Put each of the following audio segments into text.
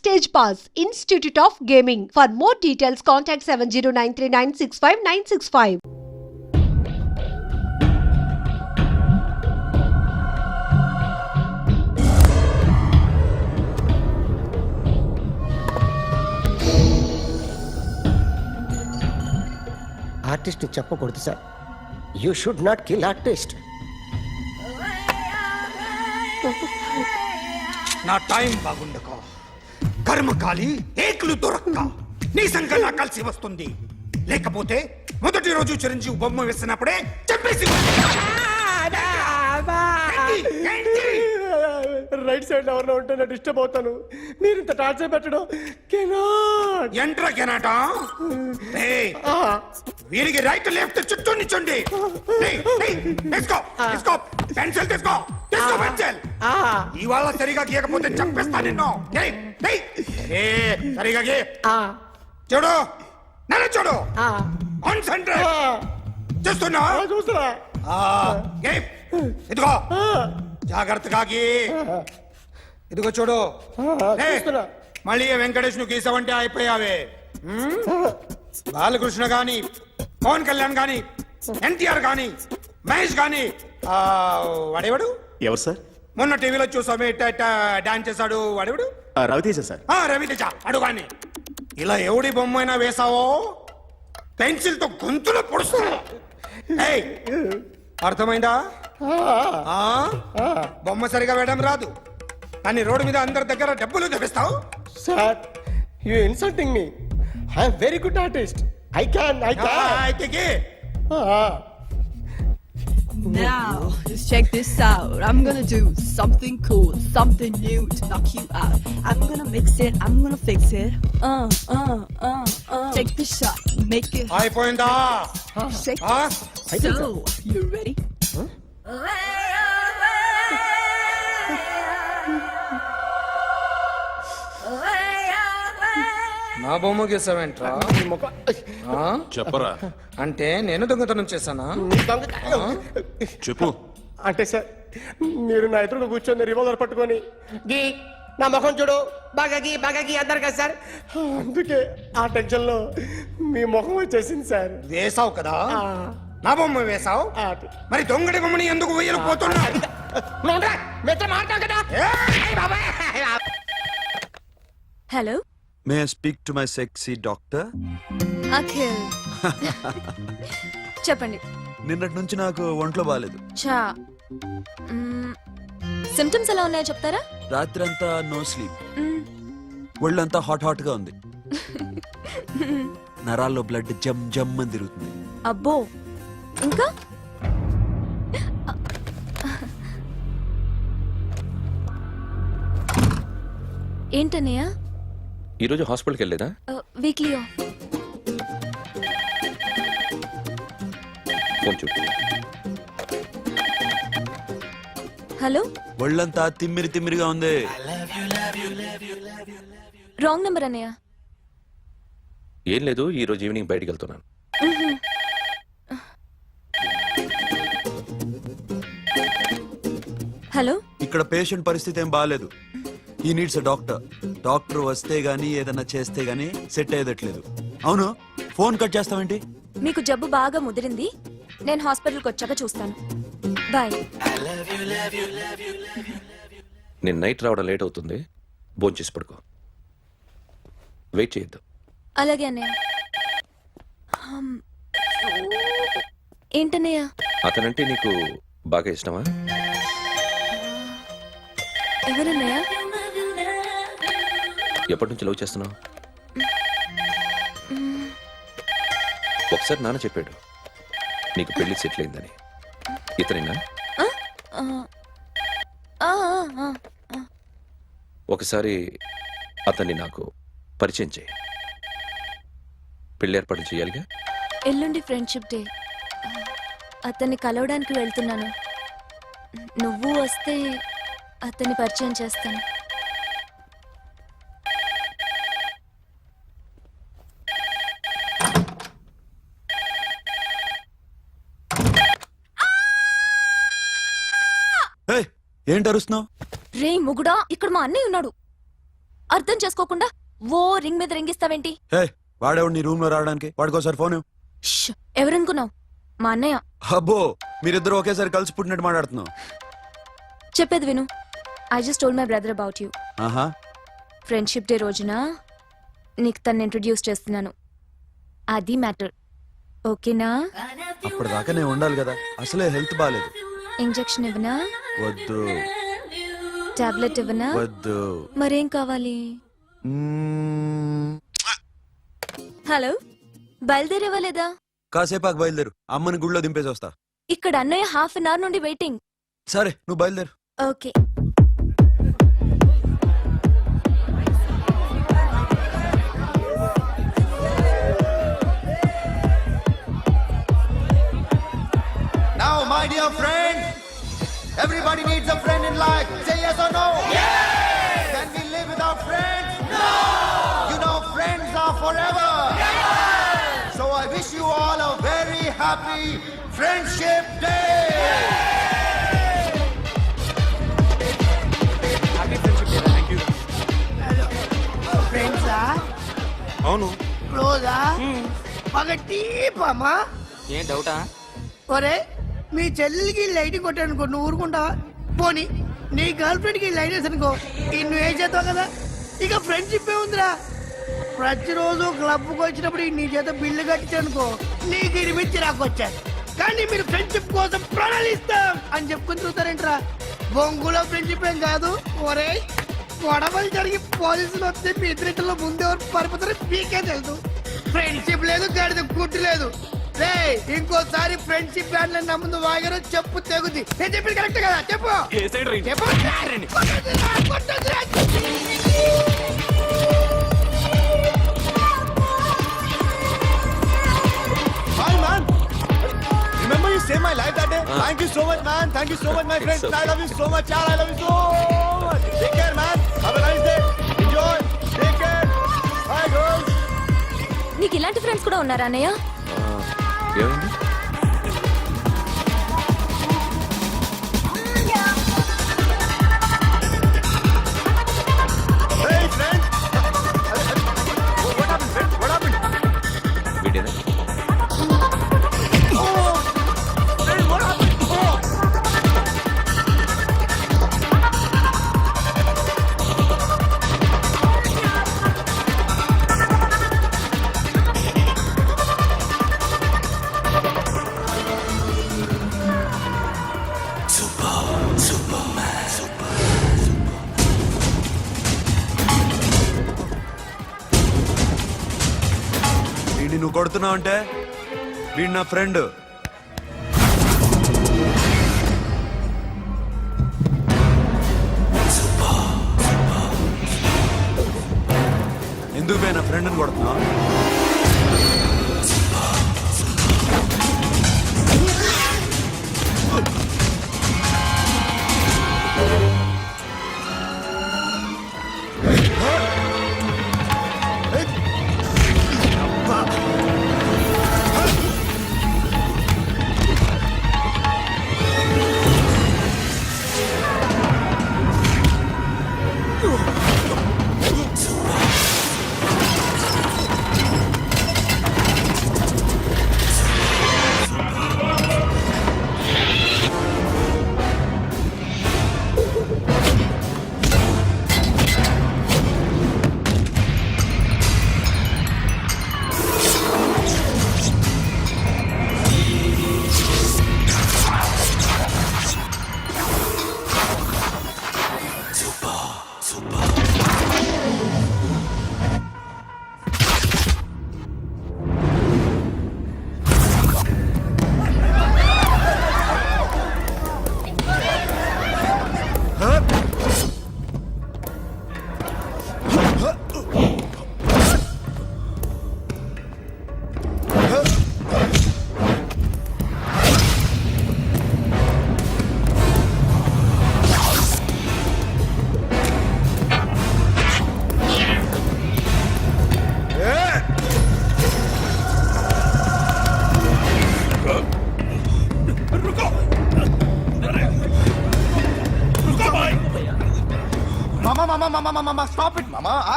Stage Pass, Institute of Gaming. For more details, contact 7093965965965. Artist చెప్పకూడదు sir. You should not kill artist. నా time బాగుండకో, కర్మకాలి ఏకులు దొరక్క నీ సంఖ్య నా కలిసి వస్తుంది. లేకపోతే మొదటి రోజు చిరంజీవి బొమ్మ వేసినప్పుడే చెప్పేసి రైట్ సైడ్ ఎవరిలో ఉంటే నేను డిస్టర్బ్ అవుతాను. మీరు ఇంత టార్చర్ పెట్టడం ఎంట్రా కెనాట. వీరికి రైట్ లెఫ్ట్ చుట్టూ నిచ్చండి. పెన్సిల్ తీసుకో, పెన్సిల్. ఇవాళ సరిగా గీయకపోతే చంపేస్తా నిన్ను. సరిగా గీ. చూడు, నన్ను చూడు. కాన్సంట్రేట్ చేస్తున్నా. ఇదిగో జాగ్రత్తగా గీ. ఇదిగో చూడు. మళ్ళీ వెంకటేష్ ను గీసావంటే అయిపోయావే. బాలకృష్ణ గాని, పవన్ కళ్యాణ్ గాని, ఎన్టీఆర్ గాని, మహేష్ గాని, వాడేవాడు ఎవరు సార్? మొన్న టీవీలో చూసామే డాన్స్ చేశాడు వాడేవాడు? రవితేజ సార్. రవితేజ అడుగాని. ఇలా ఎవడి బొమ్మ అయినా వేసావో పెన్సిల్ తో గొంతులో పొడుస్తా. అర్థమైందా? బొమ్మ సరిగా వేయడం రాదు కానీ రోడ్డు మీద అందరి దగ్గర డబ్బులు తెప్పిస్తావు. Sir, you insulting me. I am very good artist. I can. Now, just check this out. I'm gonna do something cool, something new to knock you out. I'm gonna mix it, I'm gonna fix it. Take the shot, make it. అయిపోయిందా? Shake it. So, you ready? నా బొమ్మ గీసావేంట్రా? చెప్పరా. అంటే నేను దొంగతనం చేశానా? చెప్పు. అంటే సార్, మీరు నా ఎదురు కూర్చొని రివాల్వర్ పట్టుకొని గీ నా ముఖం చూడు బాగా గీ అన్నారు కదా సార్. అందుకే ఆ టెన్షన్ లో మీ ముఖం వచ్చేసింది సార్. వేసావు కదా, నా బొమ్మ వేసావు. మరి దొంగడి బొమ్మని ఎందుకు వేయలు పోతున్నా? Hello, May I speak to my sexy doctor? Akhil. చెప్పండి. నిన్నటి నుంచి నాకు ఒంట్లో బాగాలేదు. చా, సిమ్టమ్స్ ఎలా ఉన్నాయో చెప్తారా? రాత్రంతా నో స్లీప్, ఒళ్ళంతా హాట్ గా ఉంది, నరాల్లో బ్లడ్ జమ్ జమ్ అని తిరుగుతుంది. అబ్బో, ఇంకా? ఏంటన్నయ్య? ఈరోజు హాస్పిటల్కి వెళ్ళేదా? Weekly off. ఫోన్ చూడు. హలో, ఒళ్ళంతా తిమ్మిరిగా ఉంది. రాంగ్ నెంబర్ అన్నయ్య. ఏం లేదు, ఈరోజు ఈవినింగ్ బయటికి వెళ్తున్నాను. హలో, ఇక్కడ పేషెంట్ పరిస్థితి ఏం బాగాలేదు. ఈ నీడ్స్ డాక్టర్. డాక్టర్ వస్తే గానీ ఏదన్నా చేస్తే గానీ సెట్ అయ్యేదట్లేదు. అవును, ఫోన్ కట్ చేస్తావేంటి? మీకు జబ్బు బాగా ముదిరింది, నేను హాస్పిటల్కి వచ్చాక చూస్తాను. బాయ్. నేను నైట్ రావడం లేట్ అవుతుంది, భోంచేసి పడుకో. వెయిట్ చేయొద్దు. అలాగే అన్నయ్య. ఏంటన్నయ్య? అతనంటే నీకు బాగా ఇష్టమా? ఎవరన్నయ్య? ఎప్పటి నుంచి లవ్ చేస్తున్నావు? ఒకసారి నాన్న చెప్పాడు నీకు పెళ్లి సెటిల్ అయిందని. ఇతనేనా? ఒకసారి అతన్ని నాకు పరిచయం చేయి. పెళ్లి ఏర్పాటు చేయాలిగా. ఎల్లుండి ఫ్రెండ్షిప్ డే, అతన్ని కలవడానికి వెళ్తున్నాను. నువ్వు వస్తే అతన్ని పరిచయం చేస్తాను. ఏంటి అరుస్తున్నావు? రే ముగుడా, ఇక్కడ మా అన్నయ్య ఉన్నాడు. అర్థం చేసుకోకుండా ఓ రింగ్ మీద రింగిస్తావేంటి? హే వాడేవాడు నీ రూమ్ లో రావడానికి? వాడికోసారి ఫోన్ ఇవ్వు. ష్, ఎవరనుకున్నావు? మా అన్నయ్య. అబ్బో మీరిద్దరు ఒకేసారి కలిసి పుట్టినట్టు మాట్లాడుతున్నావు. చెప్పేది విను. I just told my brother about you. ఆహా, ఫ్రెండ్షిప్ డే రోజున నీకు తను ఇంట్రడ్యూస్ చేస్తున్నాను. అది మ్యాటర్. ఓకేనా? అప్పటిదాకా నేను ఉండాలి కదా, అసలే హెల్త్ బాగాలేదు. ఇంజెక్షన్ ఇవ్వనా? వద్దు టాబ్లెట్ ఇవ్వనా? వద్దు. మరేం కావాలి? మ్మ్. హలో, బయలుదేరేవా లేదా? కాసేపాకు బయలుదేరు, అమ్మని గుళ్ళో దింపేసి వస్తా. ఇక్కడ అన్నయ్య హాఫ్ అన్ అవర్ నుండి వెయిటింగ్. సరే నువ్వు బయలుదేరు. Okay. Now, my dear friend, everybody needs a friend in life. Say yes or no? Yes! Can we live without friends? No! You know, friends are forever. Yes! So I wish you all a very happy Friendship Day! ఫ్రెండ్సా? అవును. క్లోజా? ఒక టీపమ్మా? ఏం డౌటా? ఒరే, మీ చెల్లెలికి lighting కొట్టానుకో, నువ్వు ఊరుకుంటావా? పోనీ నీ గర్ల్ ఫ్రెండ్ కి లైట్ వేసి అనుకో, నువ్వేం చేస్తావు కదా? ఇక ఫ్రెండ్షిప్ ఏ ఉందిరా. ప్రతిరోజు క్లబ్కి వచ్చినప్పుడు నీ చేత బిల్లు కట్టించనుకో, నీకు ఇరిమిచ్చి రాకొచ్చాను. కానీ మీరు ఫ్రెండ్షిప్ కోసం ప్రణాళిస్తాం అని చెప్పుకుని చూస్తారేంట్రా? బొంగులో ఫ్రెండ్షిప్ ఏం కాదు. ఒరే, గొడవలు జరిగి పోలీసులు వస్తే మీ ఇద్దరిలో ముందెవరు పరిపోతారో మీకే తెలుసు. ఫ్రెండ్షిప్ లేదు, గడిద గుడ్డు లేదు. రే, ఇంకోసారి ఫ్రెండ్షిప్ బ్యాండ్ నా ముందు వాగారో చెప్పు తెగుద్ది. నేను చెప్పింది కరెక్ట్ కదా? చెప్పు చెప్పు. కొట్టొద్దురా. Hi, man! Remember you saved my life that day? Thank you so much, man. Thank you so much, my friend. I love you so much, yaar. I love you so much. Take care, man. Have a nice day. Enjoy. Take care. Bye, girls. నీకు ఇలాంటి friends కూడా ఉన్నారా అన్నయ్య? ఏమైంది? Hey, friend. What happened, friend? What happened? వీడేనా? Oh! Friend, what happened? Oh! వీడిని నువ్వు కొడుతున్నావు అంటే వీడు నా ఫ్రెండ్. ఎందుకు పోయి నా ఫ్రెండ్ని కొడుతున్నావు?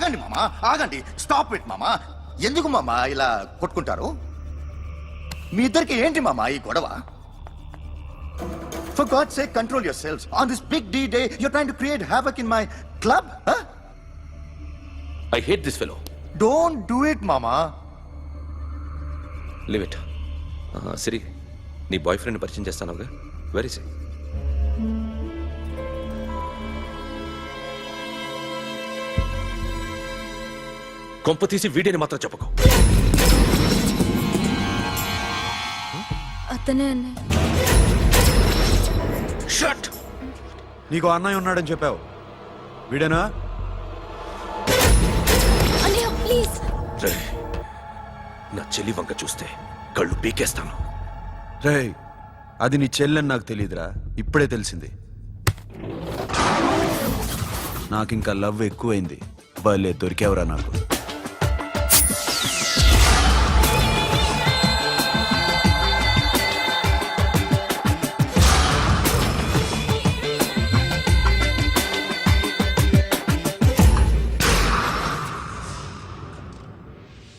ఆగండి మామా ఆగండి స్టాప్ ఇట్ మామా ఎందుకు మామా ఇలా కొట్టుకుంటారు మీ ఇద్దరికి ఏంటి మామా ఈ గొడవ For God's sake, control yourselves. On this big D day, you're trying to create havoc in my club? Huh? I hate this fellow. Don't do it, Mama. Leave it. Siri, నీ బాయ్ ఫ్రెండ్ పరిచయం చేస్తానుగా. Very సే. కొంప తీసి వీడియోని మాత్రం చెప్పకు. అతనే అన్నయ్య. Shut. నీకు అన్నయ్య ఉన్నాడని చెప్పావు, వీడేనా? అన్నయ్య ప్లీజ్. రే, నా చెల్లి వంక చూస్తే కళ్ళు పీకేస్తాను. రేయ్, అది నీ చెల్లెని నాకు తెలియదురా, ఇప్పుడే తెలిసింది. నాకింకా లవ్ ఎక్కువైంది. భలే దొరికావురా నాకు.